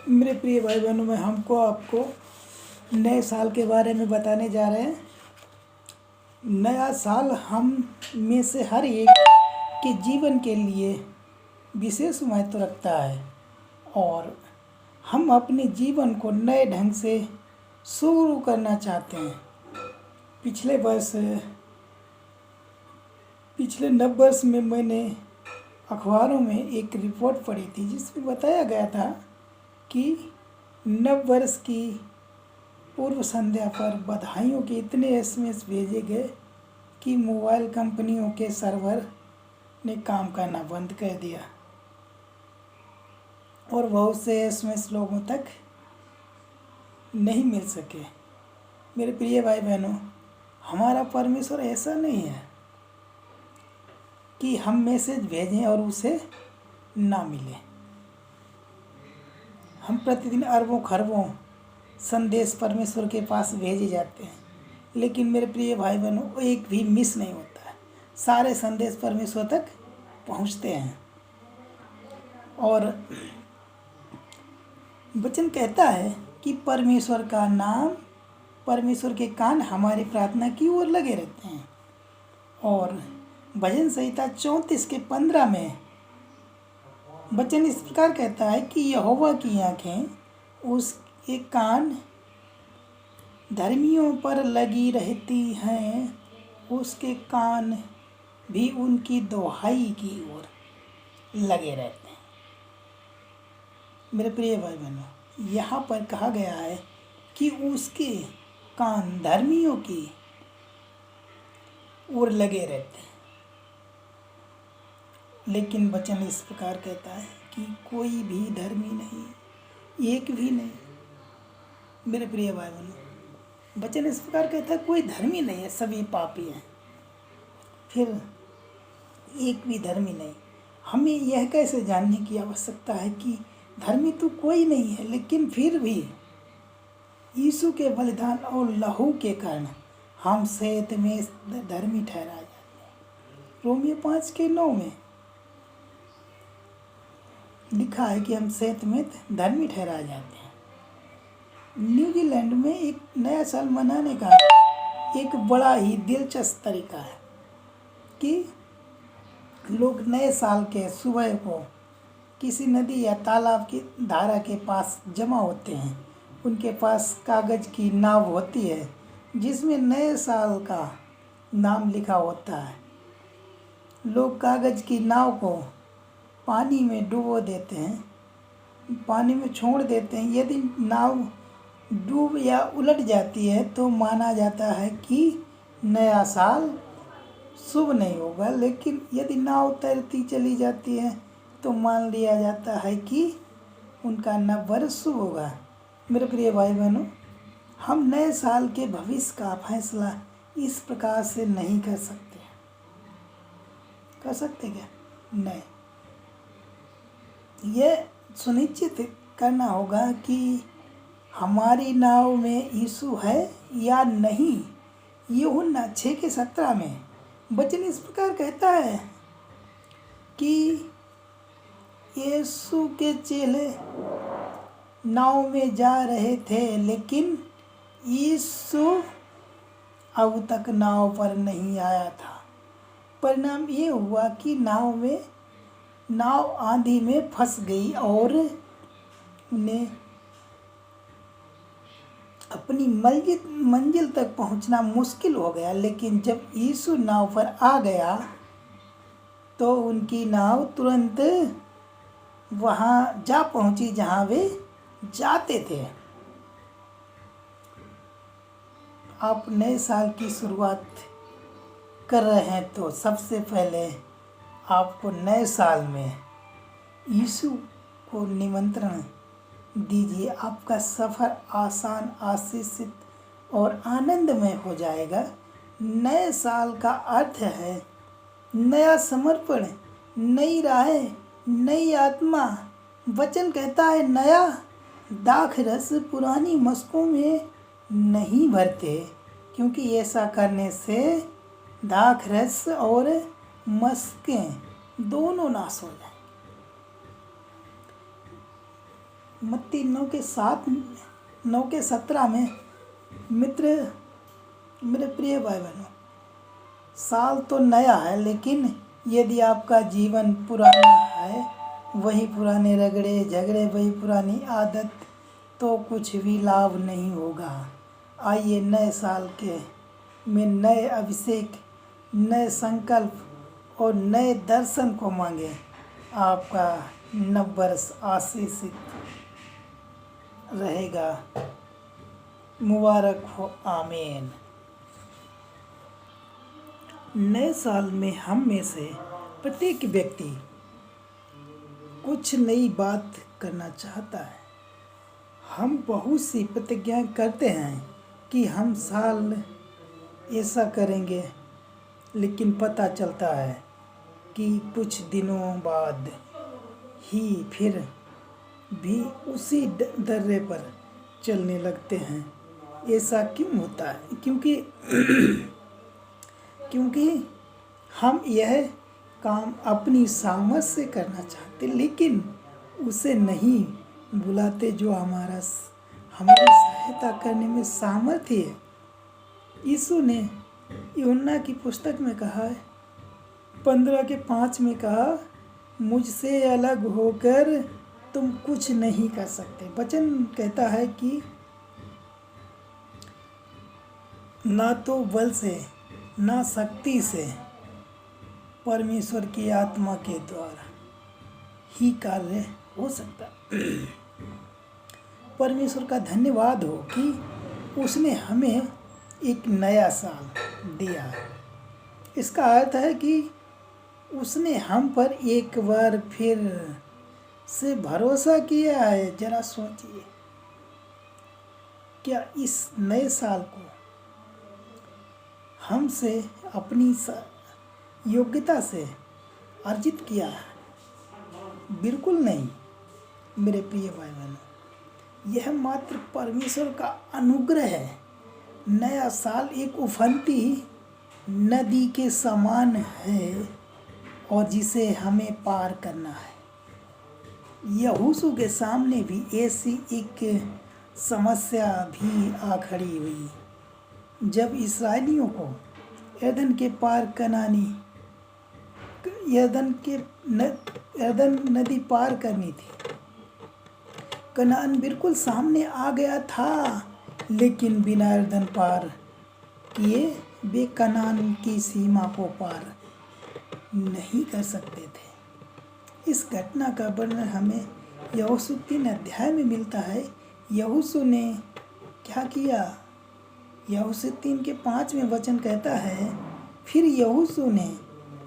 मेरे प्रिय भाई बहनों, में हमको आपको नए साल के बारे में बताने जा रहे हैं। नया साल हम में से हर एक के जीवन के लिए विशेष महत्व रखता है और हम अपने जीवन को नए ढंग से शुरू करना चाहते हैं। पिछले नव वर्ष में मैंने अखबारों में एक रिपोर्ट पढ़ी थी जिसमें बताया गया था कि नव वर्ष की पूर्व संध्या पर बधाइयों के इतने एसएमएस भेजे गए कि मोबाइल कंपनियों के सर्वर ने काम करना बंद कर दिया और बहुत से एसएमएस लोगों तक नहीं मिल सके। मेरे प्रिय भाई बहनों, हमारा परमेश्वर ऐसा नहीं है कि हम मैसेज भेजें और उसे ना मिले। हम प्रतिदिन अरबों खरबों संदेश परमेश्वर के पास भेजे जाते हैं, लेकिन मेरे प्रिय भाई बहनों, एक भी मिस नहीं होता है। सारे संदेश परमेश्वर तक पहुंचते हैं और वचन कहता है कि परमेश्वर के कान हमारी प्रार्थना की ओर लगे रहते हैं। और भजन संहिता 34:15 में वचन इस प्रकार कहता है कि यहोवा की आँखें, उसके कान धर्मियों पर लगी रहती हैं, उसके कान भी उनकी दुहाई की ओर लगे रहते हैं। मेरे प्रिय भाई बहनों, यहाँ पर कहा गया है कि उसके कान धर्मियों की ओर लगे रहते हैं, लेकिन वचन इस प्रकार कहता है कि कोई भी धर्मी नहीं, एक भी नहीं। मेरे प्रिय भाई बहनों, वचन इस प्रकार कहता है कोई धर्मी नहीं है, सभी पापी हैं। फिर एक भी धर्मी नहीं। हमें यह कैसे जानने की आवश्यकता है कि धर्मी तो कोई नहीं है, लेकिन फिर भी यीशु के बलिदान और लहू के कारण हम सेत में धर्मी ठहराए जाते हैं। रोमियो 5:9 में लिखा है कि हम सेत में धर्मी ठहराए जाते हैं। न्यूजीलैंड में एक नया साल मनाने का एक बड़ा ही दिलचस्प तरीका है कि लोग नए साल के सुबह को किसी नदी या तालाब की धारा के पास जमा होते हैं। उनके पास कागज़ की नाव होती है जिसमें नए साल का नाम लिखा होता है। लोग कागज़ की नाव को पानी में डुबो देते हैं, पानी में छोड़ देते हैं। यदि नाव डूब या उलट जाती है तो माना जाता है कि नया साल शुभ नहीं होगा, लेकिन यदि नाव तैरती चली जाती है तो मान लिया जाता है कि उनका नव वर्ष शुभ होगा। मेरे प्रिय भाई बहनों, हम नए साल के भविष्य का फैसला इस प्रकार से नहीं कर सकते। कर सकते क्या? नहीं। यह सुनिश्चित करना होगा कि हमारी नाव में यीशु है या नहीं। यूहन्ना 6:17 में वचन इस प्रकार कहता है कि यीशु के चेले नाव में जा रहे थे, लेकिन यीशु अब तक नाव पर नहीं आया था। परिणाम ये हुआ कि नाव आंधी में फंस गई और उन्हें अपनी मंजिल तक पहुंचना मुश्किल हो गया। लेकिन जब यीशु नाव पर आ गया तो उनकी नाव तुरंत वहाँ जा पहुंची जहाँ वे जाते थे। आप नए साल की शुरुआत कर रहे हैं तो सबसे पहले आपको नए साल में यीशु को निमंत्रण दीजिए। आपका सफ़र आसान, आशीषित और आनंदमय हो जाएगा। नए साल का अर्थ है नया समर्पण, नई राहें, नई आत्मा। वचन कहता है नया दाखरस पुरानी मशकों में नहीं भरते, क्योंकि ऐसा करने से दाखरस और मशकें दोनों नाश हो जाएं। मत्ती 9:17 में मेरे प्रिय भाई बहनों, साल तो नया है, लेकिन यदि आपका जीवन पुराना है, वही पुराने रगड़े झगड़े, वही पुरानी आदत, तो कुछ भी लाभ नहीं होगा। आइए नए साल के में नए अभिषेक, नए संकल्प और नए दर्शन को मांगे। आपका नव वर्ष आशीषित रहेगा। मुबारक हो। आमीन। नए साल में हम में से प्रत्येक व्यक्ति कुछ नई बात करना चाहता है। हम बहुत सी प्रतिज्ञा करते हैं कि हम साल ऐसा करेंगे, लेकिन पता चलता है कि कुछ दिनों बाद ही फिर भी उसी दर्रे पर चलने लगते हैं। ऐसा क्यों होता है? क्योंकि हम यह काम अपनी सामर्थ से करना चाहते, लेकिन उसे नहीं बुलाते जो हमारी सहायता करने में सामर्थ्य है। यीशु ने यूहन्ना की पुस्तक में कहा है, 15:5 में कहा, मुझसे अलग होकर तुम कुछ नहीं कर सकते। वचन कहता है कि ना तो बल से ना शक्ति से, परमेश्वर की आत्मा के द्वारा ही कार्य हो सकता। परमेश्वर का धन्यवाद हो कि उसने हमें एक नया साल दिया है। इसका अर्थ है कि उसने हम पर एक बार फिर से भरोसा किया है। जरा सोचिए, क्या इस नए साल को हमसे अपनी योग्यता से अर्जित किया है? बिल्कुल नहीं मेरे प्रिय भाई बहनों, यह मात्र परमेश्वर का अनुग्रह है। नया साल एक उफनती नदी के समान है और जिसे हमें पार करना है। यहोशू के सामने भी ऐसी एक समस्या भी आ खड़ी हुई, जब इस्राएलियों को यरदन नदी पार करनी थी। कनान बिल्कुल सामने आ गया था, लेकिन बिना यरदन पार किए वे कनान की सीमा को पार नहीं कर सकते थे। इस घटना का वर्णन हमें यहोशू 3 अध्याय में मिलता है। यहोशू ने क्या किया? यहोशू 3:5 में वचन कहता है, फिर यहोशू ने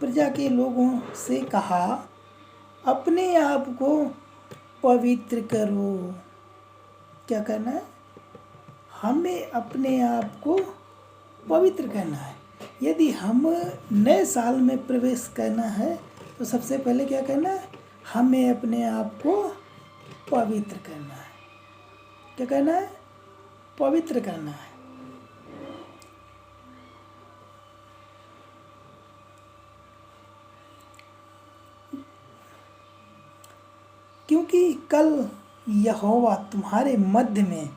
प्रजा के लोगों से कहा, अपने आप को पवित्र करो। क्या करना है? हमें अपने आप को पवित्र करना है। यदि हम नए साल में प्रवेश करना है, तो सबसे पहले क्या करना है? हमें अपने आप को पवित्र करना है। क्या करना है? पवित्र करना है। क्योंकि कल यहोवा तुम्हारे मध्य में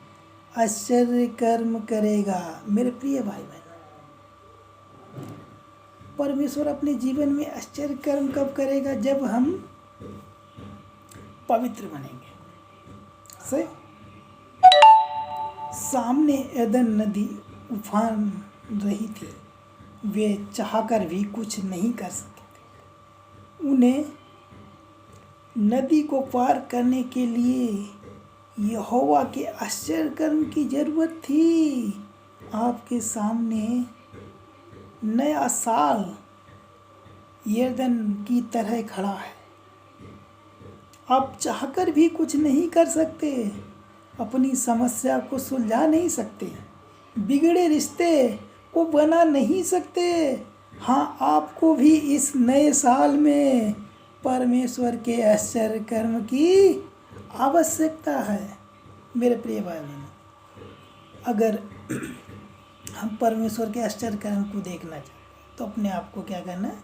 आश्चर्य कर्म करेगा। मेरे प्रिय भाई बहन, परमेश्वर अपने जीवन में आश्चर्य कर्म कब करेगा? जब हम पवित्र बनेंगे। से सामने एदन नदी उफान रही थी, वे चाहकर भी कुछ नहीं कर सके थे। उन्हें नदी को पार करने के लिए यहोवा के आश्चर्य कर्म की जरूरत थी। आपके सामने नया साल यरदन की तरह खड़ा है। आप चाहकर भी कुछ नहीं कर सकते, अपनी समस्या को सुलझा नहीं सकते, बिगड़े रिश्ते को बना नहीं सकते। हाँ, आपको भी इस नए साल में परमेश्वर के आश्चर्य कर्म की आवश्यकता है। मेरे प्रिय भाई बहनों, अगर हम परमेश्वर के आश्चर्य कर्म को देखना चाहते हैं, तो अपने आप को क्या करना है?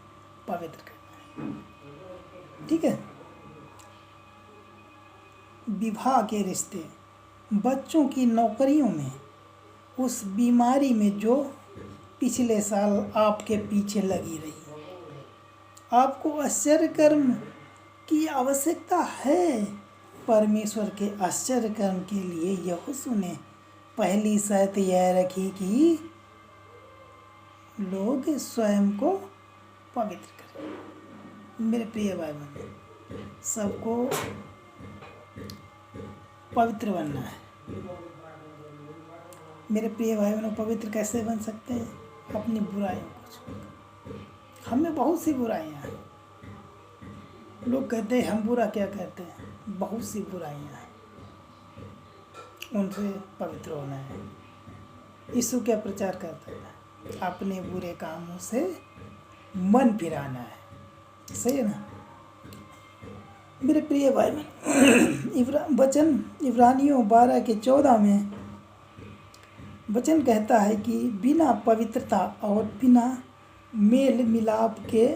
पवित्र करना है। ठीक है। विवाह के रिश्ते, बच्चों की नौकरियों में, उस बीमारी में जो पिछले साल आपके पीछे लगी रही। आपको आश्चर्य कर्म की आवश्यकता है। परमेश्वर के आश्चर्य कर्म के लिए यहोशू ने पहली शर्त यह रखी कि लोग स्वयं को पवित्र करें। मेरे प्रिय भाई बहन, सबको पवित्र बनना है। मेरे प्रिय भाई बहनों, पवित्र कैसे बन सकते हैं? अपनी बुराइयों को छोड़कर। हमें बहुत सी बुराइयां हैं। लोग कहते हैं हम बुरा क्या करते हैं? बहुत सी बुराइयां हैं, उनसे पवित्र होना है। यीशु क्या प्रचार करता है? अपने बुरे कामों से मन फिराना है। सही है ना? मेरे प्रिय भाई बहन, वचन इब्रानियों 12:14 में वचन कहता है कि बिना पवित्रता और बिना मेल मिलाप के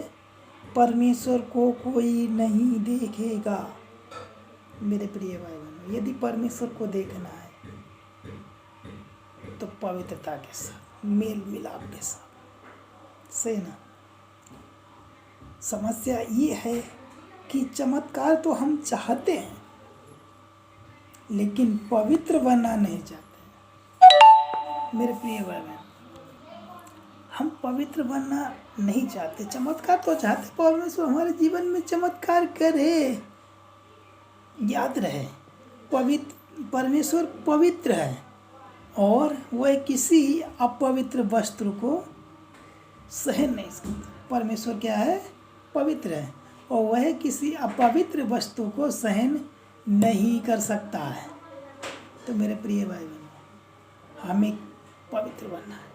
परमेश्वर को कोई नहीं देखेगा। मेरे प्रिय भाई बहनों, यदि परमेश्वर को देखना है तो पवित्रता के साथ, मेल मिलाप के साथ। सही ना? समस्या ये है कि चमत्कार तो हम चाहते हैं, लेकिन पवित्र बनना नहीं चाहते। मेरे प्रिय भाई बहन, हम पवित्र बनना नहीं चाहते, चमत्कार तो चाहते। परमेश्वर हमारे जीवन में चमत्कार करे। याद रहे, परमेश्वर पवित्र है और वह किसी अपवित्र वस्त्र को सहन नहीं सकता। परमेश्वर क्या है? पवित्र है और वह किसी अपवित्र वस्तु को सहन नहीं कर सकता है। तो मेरे प्रिय भाई बहनों, हमें पवित्र बनना है।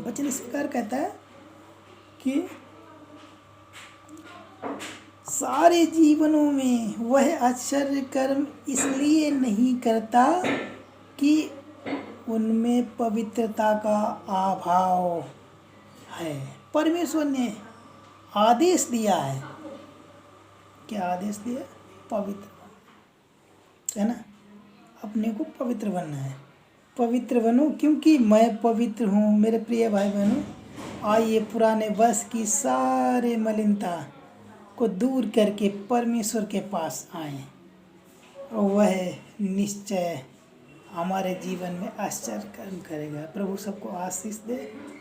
वचन इस प्रकार कहता है कि सारे जीवनों में वह आश्चर्य कर्म इसलिए नहीं करता कि उनमें पवित्रता का अभाव है। परमेश्वर ने आदेश दिया है। क्या आदेश दिया? पवित्र है ना? अपने को पवित्र बनना है। पवित्र बनो क्योंकि मैं पवित्र हूँ। मेरे प्रिय भाई बहनों, आइए पुराने वर्ष की सारे मलिनता को दूर करके परमेश्वर के पास आए और वह निश्चय हमारे जीवन में आश्चर्य कर्म करेगा। प्रभु सबको आशीष दे।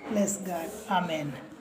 Bless God. आमेन।